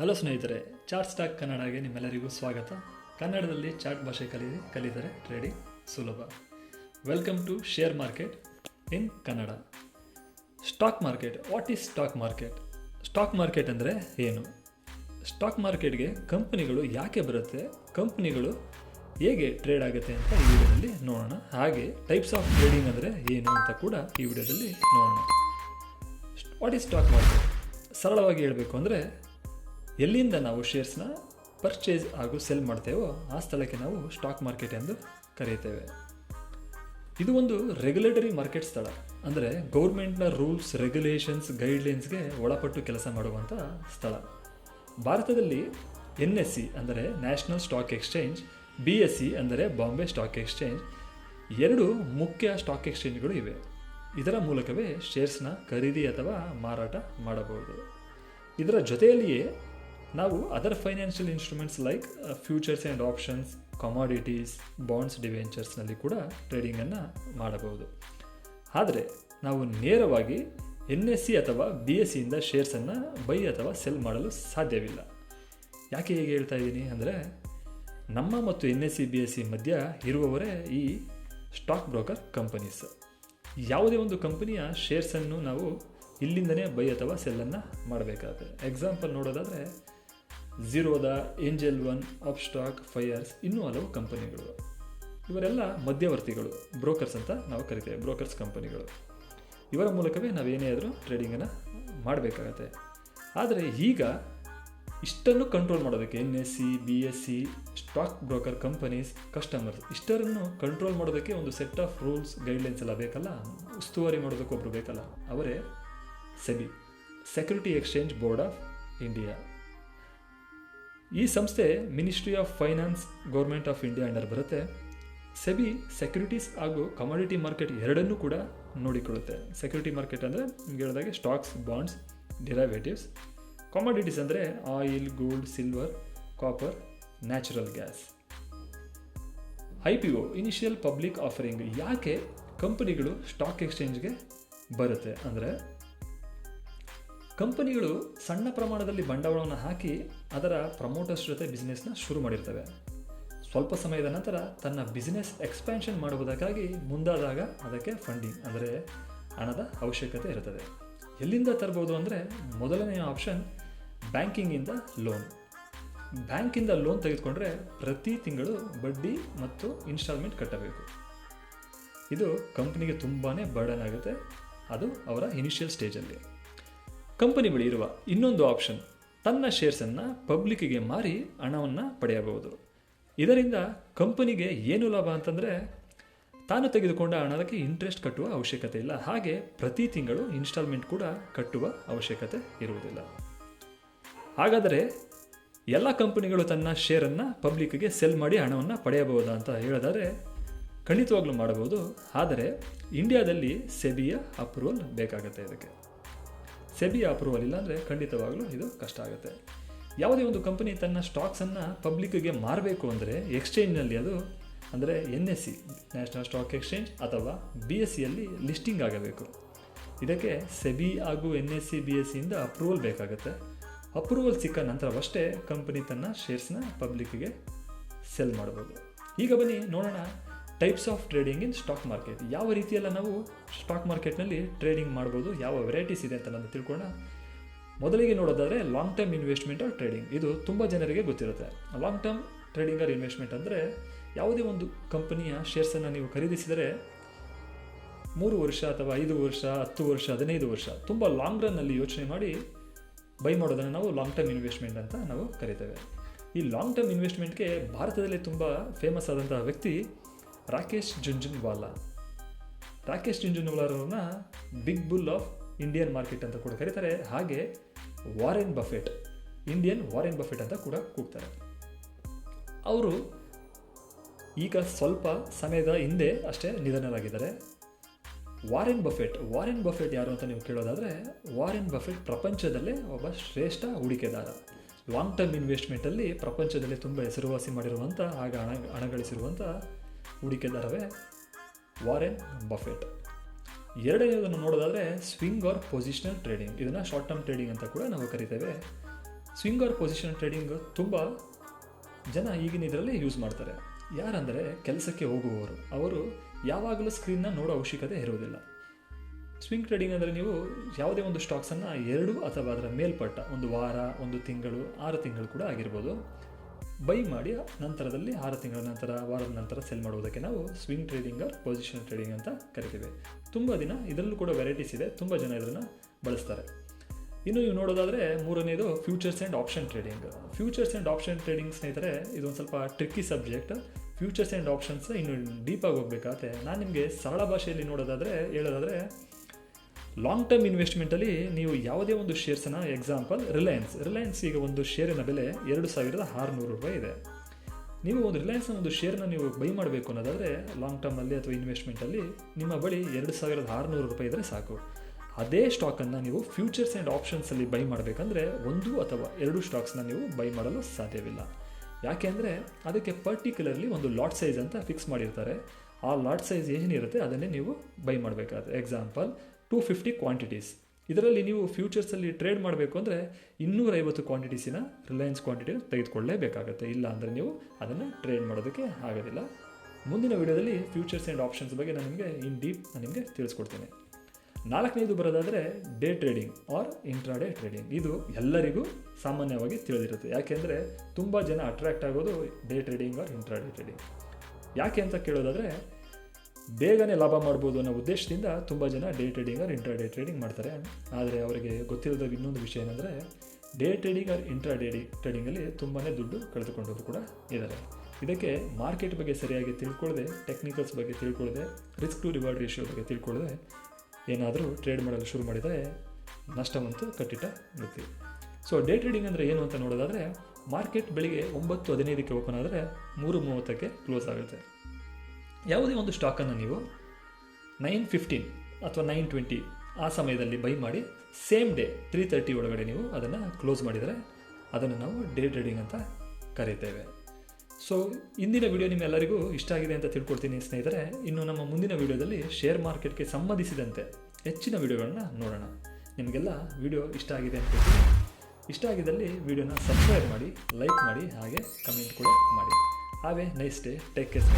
Hello ಸ್ನೇಹಿತರೆ, ಚಾರ್ಟ್ಸ್ಟಾಕ್ ಕನ್ನಡಗೆ ನಿಮ್ಮೆಲ್ಲರಿಗೂ ಸ್ವಾಗತ. ಕನ್ನಡದಲ್ಲಿ ಚಾರ್ಟ್ ಭಾಷೆ ಕಲಿತರೆ ಟ್ರೇಡಿಂಗ್ ಸುಲಭ. Welcome to share market in Kannada. Stock market. What is stock market? Stock market ಅಂದರೆ ಏನು? ಸ್ಟಾಕ್ ಮಾರ್ಕೆಟ್ಗೆ ಕಂಪನಿಗಳು ಯಾಕೆ ಬರುತ್ತೆ, ಕಂಪನಿಗಳು ಹೇಗೆ ಟ್ರೇಡ್ ಆಗುತ್ತೆ ಅಂತ ಈ ವಿಡಿಯೋದಲ್ಲಿ ನೋಡೋಣ. ಹಾಗೆ ಟೈಪ್ಸ್ ಆಫ್ ಟ್ರೇಡಿಂಗ್ ಅಂದರೆ ಏನು ಅಂತ ಕೂಡ ಈ ವಿಡಿಯೋದಲ್ಲಿ ನೋಡೋಣ. What is stock market? ಸರಳವಾಗಿ ಹೇಳಬೇಕು ಅಂದರೆ, ಎಲ್ಲಿಂದ ನಾವು ಶೇರ್ಸ್ನ ಪರ್ಚೇಸ್ ಹಾಗೂ ಸೆಲ್ ಮಾಡ್ತೇವೋ ಆ ಸ್ಥಳಕ್ಕೆ ನಾವು ಸ್ಟಾಕ್ ಮಾರ್ಕೆಟ್ ಎಂದು ಕರೆಯುತ್ತೇವೆ. ಇದು ಒಂದು ರೆಗ್ಯುಲೇಟರಿ ಮಾರ್ಕೆಟ್ ಸ್ಥಳ, ಅಂದರೆ ಗೌರ್ಮೆಂಟ್ನ ರೂಲ್ಸ್, ರೆಗ್ಯುಲೇಷನ್ಸ್, ಗೈಡ್ಲೈನ್ಸ್ಗೆ ಒಳಪಟ್ಟು ಕೆಲಸ ಮಾಡುವಂಥ ಸ್ಥಳ. ಭಾರತದಲ್ಲಿ NSE ಅಂದರೆ ನ್ಯಾಷನಲ್ ಸ್ಟಾಕ್ ಎಕ್ಸ್ಚೇಂಜ್, BSE ಅಂದರೆ ಬಾಂಬೆ ಸ್ಟಾಕ್ ಎಕ್ಸ್ಚೇಂಜ್, ಎರಡು ಮುಖ್ಯ ಸ್ಟಾಕ್ ಎಕ್ಸ್ಚೇಂಜ್ಗಳು ಇವೆ. ಇದರ ಮೂಲಕವೇ ಶೇರ್ಸ್ನ ಖರೀದಿ ಅಥವಾ ಮಾರಾಟ ಮಾಡಬಹುದು. ಇದರ ಜೊತೆಯಲ್ಲಿಯೇ ನಾವು other financial instruments like futures and options, commodities, bonds, ಡಿವೆಂಚರ್ಸ್ನಲ್ಲಿ ಕೂಡ ಟ್ರೇಡಿಂಗನ್ನು ಮಾಡಬಹುದು. ಆದರೆ ನಾವು ನೇರವಾಗಿ NSE ಅಥವಾ BSEಯಿಂದ ಶೇರ್ಸನ್ನು ಬೈ ಅಥವಾ ಸೆಲ್ ಮಾಡಲು ಸಾಧ್ಯವಿಲ್ಲ. ಯಾಕೆ ಹೀಗೆ ಹೇಳ್ತಾ ಇದ್ದೀನಿ ಅಂದರೆ, ನಮ್ಮ ಮತ್ತು NSE BSE ಮಧ್ಯ ಇರುವವರೇ ಈ ಸ್ಟಾಕ್ ಬ್ರೋಕರ್ ಕಂಪನೀಸ್. ಯಾವುದೇ ಒಂದು ಕಂಪನಿಯ ಶೇರ್ಸನ್ನು ನಾವು ಇಲ್ಲಿಂದನೇ ಬೈ ಅಥವಾ ಸೆಲ್ಲನ್ನು ಮಾಡಬೇಕಾಗುತ್ತೆ. ಎಕ್ಸಾಂಪಲ್ ನೋಡೋದಾದರೆ ಝೀರೋದ, ಏಂಜಲ್ ಒನ್, ಅಪ್ಸ್ಟಾಕ್, ಫೈರ್ಸ್, ಇನ್ನೂ ಹಲವು ಕಂಪನಿಗಳು. ಇವರೆಲ್ಲ ಮಧ್ಯವರ್ತಿಗಳು, ಬ್ರೋಕರ್ಸ್ ಅಂತ ನಾವು ಕರಿತೇವೆ, ಬ್ರೋಕರ್ಸ್ ಕಂಪನಿಗಳು. ಇವರ ಮೂಲಕವೇ ನಾವೇನೇ ಆದರೂ ಟ್ರೇಡಿಂಗನ್ನು ಮಾಡಬೇಕಾಗತ್ತೆ. ಆದರೆ ಈಗ ಇಷ್ಟನ್ನು ಕಂಟ್ರೋಲ್ ಮಾಡೋದಕ್ಕೆ NSE, BSE, stock broker companies, customers ಇಷ್ಟರನ್ನು ಕಂಟ್ರೋಲ್ ಮಾಡೋದಕ್ಕೆ ಒಂದು ಸೆಟ್ ಆಫ್ ರೂಲ್ಸ್, ಗೈಡ್ಲೈನ್ಸ್ ಎಲ್ಲ ಬೇಕಲ್ಲ, ಉಸ್ತುವಾರಿ ಮಾಡೋದಕ್ಕೆ ಒಬ್ಬರು ಬೇಕಲ್ಲ, ಅವರೇ SEBI, security exchange board of India. ಈ ಸಂಸ್ಥೆ ministry of finance, government of India under ಬರುತ್ತೆ. SEBI ಸೆಕ್ಯೂರಿಟೀಸ್ ಹಾಗೂ ಕಮಾಡಿಟಿ ಮಾರ್ಕೆಟ್ ಎರಡನ್ನೂ ಕೂಡ ನೋಡಿಕೊಳ್ಳುತ್ತೆ. ಸೆಕ್ಯೂರಿಟಿ ಮಾರ್ಕೆಟ್ ಅಂದರೆ ನಿಮ್ಗೆ ಹೇಳಿದಾಗೆ ಸ್ಟಾಕ್ಸ್, ಬಾಂಡ್ಸ್, ಡಿರೈವೇಟಿವ್ಸ್. ಕಮಾಡಿಟೀಸ್ ಅಂದರೆ oil, gold, silver, copper, natural gas. IPO, initial public offering. ಯಾಕೆ ಕಂಪನಿಗಳು ಸ್ಟಾಕ್ ಎಕ್ಸ್ಚೇಂಜ್ಗೆ ಬರುತ್ತೆ ಅಂದರೆ, ಕಂಪನಿಗಳು ಸಣ್ಣ ಪ್ರಮಾಣದಲ್ಲಿ ಬಂಡವಾಳವನ್ನು ಹಾಕಿ ಅದರ ಪ್ರಮೋಟರ್ಸ್ ಜೊತೆ ಬಿಸ್ನೆಸ್ನ ಶುರು ಮಾಡಿರ್ತವೆ. ಸ್ವಲ್ಪ ಸಮಯದ ನಂತರ ತನ್ನ ಬಿಸ್ನೆಸ್ ಎಕ್ಸ್ಪ್ಯಾನ್ಷನ್ ಮಾಡುವುದಕ್ಕಾಗಿ ಮುಂದಾದಾಗ ಅದಕ್ಕೆ ಫಂಡಿಂಗ್ ಅಂದರೆ ಹಣದ ಅವಶ್ಯಕತೆ ಇರುತ್ತದೆ. ಎಲ್ಲಿಂದ ತರಬಹುದು ಅಂದರೆ, ಮೊದಲನೆಯ ಆಪ್ಷನ್ ಬ್ಯಾಂಕಿಂಗಿಂದ ಲೋನ್. ಬ್ಯಾಂಕಿಂದ ಲೋನ್ ತೆಗೆದುಕೊಂಡ್ರೆ ಪ್ರತಿ ತಿಂಗಳು ಬಡ್ಡಿ ಮತ್ತು ಇನ್ಸ್ಟಾಲ್ಮೆಂಟ್ ಕಟ್ಟಬೇಕು. ಇದು ಕಂಪನಿಗೆ ತುಂಬಾ ಬರ್ಡನ್ ಆಗುತ್ತೆ. ಅದು ಅವರ ಇನಿಷಿಯಲ್ ಸ್ಟೇಜಲ್ಲಿ. ಕಂಪನಿ ಬಳಿ ಇರುವ ಇನ್ನೊಂದು ಆಪ್ಷನ್, ತನ್ನ ಶೇರ್ಸನ್ನು ಪಬ್ಲಿಕ್ಕಿಗೆ ಮಾರಿ ಹಣವನ್ನು ಪಡೆಯಬಹುದು. ಇದರಿಂದ ಕಂಪನಿಗೆ ಏನು ಲಾಭ ಅಂತಂದರೆ, ತಾನು ತೆಗೆದುಕೊಂಡ ಹಣಕ್ಕೆ ಇಂಟ್ರೆಸ್ಟ್ ಕಟ್ಟುವ ಅವಶ್ಯಕತೆ ಇಲ್ಲ. ಹಾಗೆ ಪ್ರತಿ ತಿಂಗಳು ಇನ್ಸ್ಟಾಲ್ಮೆಂಟ್ ಕೂಡ ಕಟ್ಟುವ ಅವಶ್ಯಕತೆ ಇರುವುದಿಲ್ಲ. ಹಾಗಾದರೆ ಎಲ್ಲ ಕಂಪನಿಗಳು ತನ್ನ ಶೇರನ್ನು ಪಬ್ಲಿಕ್ಗೆ ಸೆಲ್ ಮಾಡಿ ಹಣವನ್ನು ಪಡೆಯಬಹುದಾ ಅಂತ ಹೇಳಿದರೆ, ಖಂಡಿತವಾಗ್ಲೂ ಮಾಡಬಹುದು. ಆದರೆ ಇಂಡಿಯಾದಲ್ಲಿ SEBIಯ ಅಪ್ರೂವಲ್ ಬೇಕಾಗುತ್ತೆ. ಇದಕ್ಕೆ SEBIಯ ಅಪ್ರೂವಲ್ ಇಲ್ಲ ಅಂದರೆ ಖಂಡಿತವಾಗ್ಲೂ ಇದು ಕಷ್ಟ ಆಗುತ್ತೆ. ಯಾವುದೇ ಒಂದು ಕಂಪನಿ ತನ್ನ ಸ್ಟಾಕ್ಸನ್ನು ಪಬ್ಲಿಕ್ಗೆ ಮಾರಬೇಕು ಅಂದರೆ ಎಕ್ಸ್ಚೇಂಜ್ನಲ್ಲಿ, ಅದು ಅಂದರೆ NSE ನ್ಯಾಷನಲ್ ಸ್ಟಾಕ್ ಎಕ್ಸ್ಚೇಂಜ್ ಅಥವಾ BSEಯಲ್ಲಿ ಲಿಸ್ಟಿಂಗ್ ಆಗಬೇಕು. ಇದಕ್ಕೆ SEBI ಹಾಗೂ NSE BSEಯಿಂದ ಅಪ್ರೂವಲ್ ಬೇಕಾಗುತ್ತೆ. ಅಪ್ರೂವಲ್ ಸಿಕ್ಕ ನಂತರವಷ್ಟೇ ಕಂಪನಿ ತನ್ನ ಶೇರ್ಸ್ನ ಪಬ್ಲಿಕ್ಗೆ ಸೆಲ್ ಮಾಡ್ಬೋದು. ಈಗ ಬನ್ನಿ ನೋಡೋಣ types of trading in stock market. ಯಾವ ರೀತಿಯೆಲ್ಲ ನಾವು ಸ್ಟಾಕ್ ಮಾರ್ಕೆಟ್ನಲ್ಲಿ ಟ್ರೇಡಿಂಗ್ ಮಾಡ್ಬೋದು, ಯಾವ ವೆರೈಟೀಸ್ ಇದೆ ಅಂತ ನಾನು ತಿಳ್ಕೊಳ್ಳೋಣ. ಮೊದಲಿಗೆ ನೋಡೋದಾದರೆ long term investment or trading. ಇದು ತುಂಬ ಜನರಿಗೆ ಗೊತ್ತಿರುತ್ತೆ. Long term trading or investment ಅಂದರೆ, ಯಾವುದೇ ಒಂದು ಕಂಪನಿಯ ಶೇರ್ಸನ್ನು ನೀವು ಖರೀದಿಸಿದರೆ 3 ವರ್ಷ ಅಥವಾ 5 ವರ್ಷ, 10 ವರ್ಷ, 15 ವರ್ಷ ತುಂಬ ಲಾಂಗ್ ರನ್ನಲ್ಲಿ ಯೋಚನೆ ಮಾಡಿ ಬೈ ಮಾಡೋದನ್ನು ನಾವು ಲಾಂಗ್ ಟರ್ಮ್ ಇನ್ವೆಸ್ಟ್ಮೆಂಟ್ ಅಂತ ನಾವು ಕರಿತೇವೆ. ಈ ಲಾಂಗ್ ಟರ್ಮ್ ಇನ್ವೆಸ್ಟ್ಮೆಂಟ್ಗೆ ಭಾರತದಲ್ಲಿ ತುಂಬ ಫೇಮಸ್ ಆದಂತಹ ವ್ಯಕ್ತಿ ರಾಕೇಶ್ ಜುಂಜುನ್ವಾಲಾ. ರಾಕೇಶ್ ಜುಂಜುನ್ವಾಲಾರನ್ನ big bull of Indian market ಅಂತ ಕೂಡ ಕರೀತಾರೆ. ಹಾಗೆ Warren Buffett, Indian Warren Buffett ಅಂತ ಕೂಡ ಕೂಗ್ತಾರೆ. ಅವರು ಈಗ ಸ್ವಲ್ಪ ಸಮಯದ ಹಿಂದೆ ಅಷ್ಟೇ ನಿಧನರಾಗಿದ್ದಾರೆ. ವಾರೆನ್ ಬಫೆಟ್ ಯಾರು ಅಂತ ನೀವು ಕೇಳೋದಾದರೆ, ವಾರೆನ್ ಬಫೆಟ್ ಪ್ರಪಂಚದಲ್ಲೇ ಒಬ್ಬ ಶ್ರೇಷ್ಠ ಹೂಡಿಕೆದಾರ. ಲಾಂಗ್ ಟರ್ಮ್ ಇನ್ವೆಸ್ಟ್ಮೆಂಟಲ್ಲಿ ಪ್ರಪಂಚದಲ್ಲಿ ತುಂಬ ಹೆಸರುವಾಸಿ ಮಾಡಿರುವಂಥ, ಆಗ ಹಣ ಗಳಿಸಿರುವಂಥ ಹೂಡಿಕೆದಾರವೇ ವಾರೆನ್ ಬಫೆಟ್. ಎರಡನೇದನ್ನು ನೋಡೋದಾದರೆ ಸ್ವಿಂಗ್ ಆರ್ ಪೊಸಿಷನಲ್ ಟ್ರೇಡಿಂಗ್. ಇದನ್ನು ಶಾರ್ಟ್ ಟರ್ಮ್ ಟ್ರೇಡಿಂಗ್ ಅಂತ ಕೂಡ ನಾವು ಕರಿತೇವೆ. ಸ್ವಿಂಗ್ ಆರ್ ಪೊಸಿಷನ್ ಟ್ರೇಡಿಂಗ್ ತುಂಬ ಜನ ಈಗಿನ ಇದರಲ್ಲಿ ಯೂಸ್ ಮಾಡ್ತಾರೆ. ಯಾರಂದರೆ ಕೆಲಸಕ್ಕೆ ಹೋಗುವವರು, ಅವರು ಯಾವಾಗಲೂ ಸ್ಕ್ರೀನ್ನ ನೋಡೋ ಅವಶ್ಯಕತೆ ಇರುವುದಿಲ್ಲ. ಸ್ವಿಂಗ್ ಟ್ರೇಡಿಂಗ್ ಅಂದರೆ ನೀವು ಯಾವುದೇ ಒಂದು ಸ್ಟಾಕ್ಸನ್ನು 2 ಅಥವಾ ಅದರ ಮೇಲ್ಪಟ್ಟ ಒಂದು ವಾರ, 1 ತಿಂಗಳು, 6 ತಿಂಗಳು ಕೂಡ ಆಗಿರ್ಬೋದು ಬೈ ಮಾಡಿ ನಂತರದಲ್ಲಿ 6 ತಿಂಗಳ ನಂತರ, ವಾರದ ನಂತರ ಸೆಲ್ ಮಾಡುವುದಕ್ಕೆ ನಾವು swing trading or position trading ಅಂತ ಕರಿತೀವಿ. ತುಂಬ ದಿನ ಇದರಲ್ಲೂ ಕೂಡ ವೆರೈಟೀಸ್ ಇದೆ, ತುಂಬ ಜನ ಇದನ್ನು ಬಳಸ್ತಾರೆ. ಇನ್ನು ನೀವು ನೋಡೋದಾದರೆ ಮೂರನೇದು futures and option trading. Futures and option trading ಸ್ನೇಹಿತರೆ ಇದೊಂದು ಸ್ವಲ್ಪ tricky subject. Futures and options ಇನ್ನು ಡೀಪಾಗಿ ಹೋಗಬೇಕಾಗತ್ತೆ. ನಾನು ನಿಮಗೆ ಸರಳ ಭಾಷೆಯಲ್ಲಿ ಹೇಳೋದಾದರೆ ಲಾಂಗ್ ಟರ್ಮ್ ಇನ್ವೆಸ್ಟ್ಮೆಂಟಲ್ಲಿ ನೀವು ಯಾವುದೇ ಒಂದು ಶೇರ್ಸನ್ನು, ಎಕ್ಸಾಂಪಲ್ ರಿಲಯನ್ಸ್ ಈಗ ಒಂದು ಶೇರಿನ ಬೆಲೆ 2600 ರೂಪಾಯಿ ಇದೆ. ನೀವು ಒಂದು ರಿಲಯನ್ಸ್ನ ಒಂದು ಶೇರ್ನ ನೀವು ಬೈ ಮಾಡಬೇಕು ಅನ್ನೋದಾದರೆ ಲಾಂಗ್ ಟರ್ಮಲ್ಲಿ ಅಥವಾ ಇನ್ವೆಸ್ಟ್ಮೆಂಟಲ್ಲಿ ನಿಮ್ಮ ಬಳಿ 2600 ರೂಪಾಯಿ ಇದ್ದರೆ ಸಾಕು. ಅದೇ ಸ್ಟಾಕನ್ನು ನೀವು ಫ್ಯೂಚರ್ಸ್ ಆ್ಯಂಡ್ ಆಪ್ಷನ್ಸಲ್ಲಿ ಬೈ ಮಾಡಬೇಕಂದ್ರೆ 1 ಅಥವಾ 2 ಸ್ಟಾಕ್ಸ್ನ ನೀವು ಬೈ ಮಾಡಲು ಸಾಧ್ಯವಿಲ್ಲ. ಯಾಕೆಂದರೆ ಅದಕ್ಕೆ ಪರ್ಟಿಕ್ಯುಲರ್ಲಿ ಒಂದು ಲಾಟ್ ಸೈಜ್ ಅಂತ ಫಿಕ್ಸ್ ಮಾಡಿರ್ತಾರೆ. ಆ ಲಾಟ್ ಸೈಜ್ ಏನಿರುತ್ತೆ ಅದನ್ನೇ ನೀವು ಬೈ ಮಾಡಬೇಕಾಗುತ್ತೆ. Example 250 quantities. ಇದರಲ್ಲಿ ನೀವು ಫ್ಯೂಚರ್ಸಲ್ಲಿ ಟ್ರೇಡ್ ಮಾಡಬೇಕು ಅಂದರೆ 250 ಕ್ವಾಂಟಿಟೀಸಿನ ರಿಲಯನ್ಸ್ ಕ್ವಾಂಟಿಟಿ ತೆಗೆದುಕೊಳ್ಳಲೇಬೇಕಾಗುತ್ತೆ. ಇಲ್ಲ ಅಂದರೆ ನೀವು ಅದನ್ನು ಟ್ರೇಡ್ ಮಾಡೋದಕ್ಕೆ ಆಗೋದಿಲ್ಲ. ಮುಂದಿನ ವಿಡಿಯೋದಲ್ಲಿ ಫ್ಯೂಚರ್ಸ್ ಆ್ಯಂಡ್ ಆಪ್ಷನ್ಸ್ ಬಗ್ಗೆ ನಾನು ನಿಮಗೆ ತಿಳಿಸ್ಕೊಡ್ತೀನಿ. 4ನೇದು ಬರೋದಾದರೆ day trading or intraday trading. ಇದು ಎಲ್ಲರಿಗೂ ಸಾಮಾನ್ಯವಾಗಿ ತಿಳಿದಿರುತ್ತೆ. ಯಾಕೆಂದರೆ ತುಂಬ ಜನ ಅಟ್ರಾಕ್ಟ್ ಆಗೋದು day trading or intraday trading. ಯಾಕೆ ಅಂತ ಕೇಳೋದಾದರೆ ಬೇಗನೆ ಲಾಭ ಮಾಡ್ಬೋದು ಅನ್ನೋ ಉದ್ದೇಶದಿಂದ ತುಂಬ ಜನ day trading or intraday trading ಮಾಡ್ತಾರೆ. ಆದರೆ ಅವರಿಗೆ ಗೊತ್ತಿರೋದ ಇನ್ನೊಂದು ವಿಷಯ ಏನಂದರೆ ಡೇ ಟ್ರೇಡಿಂಗ್ ಆರ್ ಇಂಟ್ರಾಡೇ ಟ್ರೇಡಿಂಗಲ್ಲಿ ತುಂಬಾ ದುಡ್ಡು ಕಳೆದುಕೊಂಡವರು ಕೂಡ ಇದ್ದಾರೆ. ಇದಕ್ಕೆ ಮಾರ್ಕೆಟ್ ಬಗ್ಗೆ ಸರಿಯಾಗಿ ತಿಳ್ಕೊಳ್ಳದೆ, ಟೆಕ್ನಿಕಲ್ಸ್ ಬಗ್ಗೆ ತಿಳ್ಕೊಳ್ಳದೆ, ರಿಸ್ಕ್ ಟು ರಿವಾರ್ಡ್ ರೇಷಿಯೋ ಬಗ್ಗೆ ತಿಳ್ಕೊಳ್ಳದೆ ಏನಾದರೂ ಟ್ರೇಡ್ ಮಾಡಲು ಶುರು ಮಾಡಿದರೆ ನಷ್ಟವಂತೂ ಕಟ್ಟಿಟ್ಟ ವೃತ್ತಿ. ಸೊ ಡೇ ಟ್ರೇಡಿಂಗ್ ಅಂದರೆ ಏನು ಅಂತ ನೋಡೋದಾದರೆ ಮಾರ್ಕೆಟ್ ಬೆಳಿಗ್ಗೆ 9:15ಕ್ಕೆ ಓಪನ್ ಆದರೆ 3:30ಕ್ಕೆ ಕ್ಲೋಸ್ ಆಗುತ್ತೆ. ಯಾವುದೇ ಒಂದು ಸ್ಟಾಕನ್ನು ನೀವು 9:15 ಅಥವಾ 9:20 ಆ ಸಮಯದಲ್ಲಿ ಬೈ ಮಾಡಿ ಸೇಮ್ ಡೇ 3:30 ಒಳಗಡೆ ನೀವು ಅದನ್ನು ಕ್ಲೋಸ್ ಮಾಡಿದರೆ ಅದನ್ನು ನಾವು ಡೇ ಟ್ರೇಡಿಂಗ್ ಅಂತ ಕರೀತೇವೆ. ಸೊ ಇಂದಿನ ವಿಡಿಯೋ ನಿಮ್ಮೆಲ್ಲರಿಗೂ ಇಷ್ಟ ಆಗಿದೆ ಅಂತ ತಿಳ್ಕೊಳ್ತೀನಿ ಸ್ನೇಹಿತರೆ. ಇನ್ನು ನಮ್ಮ ಮುಂದಿನ ವಿಡಿಯೋದಲ್ಲಿ ಶೇರ್ ಮಾರ್ಕೆಟ್ಗೆ ಸಂಬಂಧಿಸಿದಂತೆ ಹೆಚ್ಚಿನ ವಿಡಿಯೋಗಳನ್ನ ನೋಡೋಣ. ನಿಮಗೆಲ್ಲ ವಿಡಿಯೋ ಇಷ್ಟ ಆಗಿದೆ ಅಂತ ಇಷ್ಟ ಆಗಿದ್ದಲ್ಲಿ ವಿಡಿಯೋನ ಸಬ್ಸ್ಕ್ರೈಬ್ ಮಾಡಿ, ಲೈಕ್ ಮಾಡಿ, ಹಾಗೆ ಕಮೆಂಟ್ ಕೂಡ ಮಾಡಿ. Have A nice day. Take care.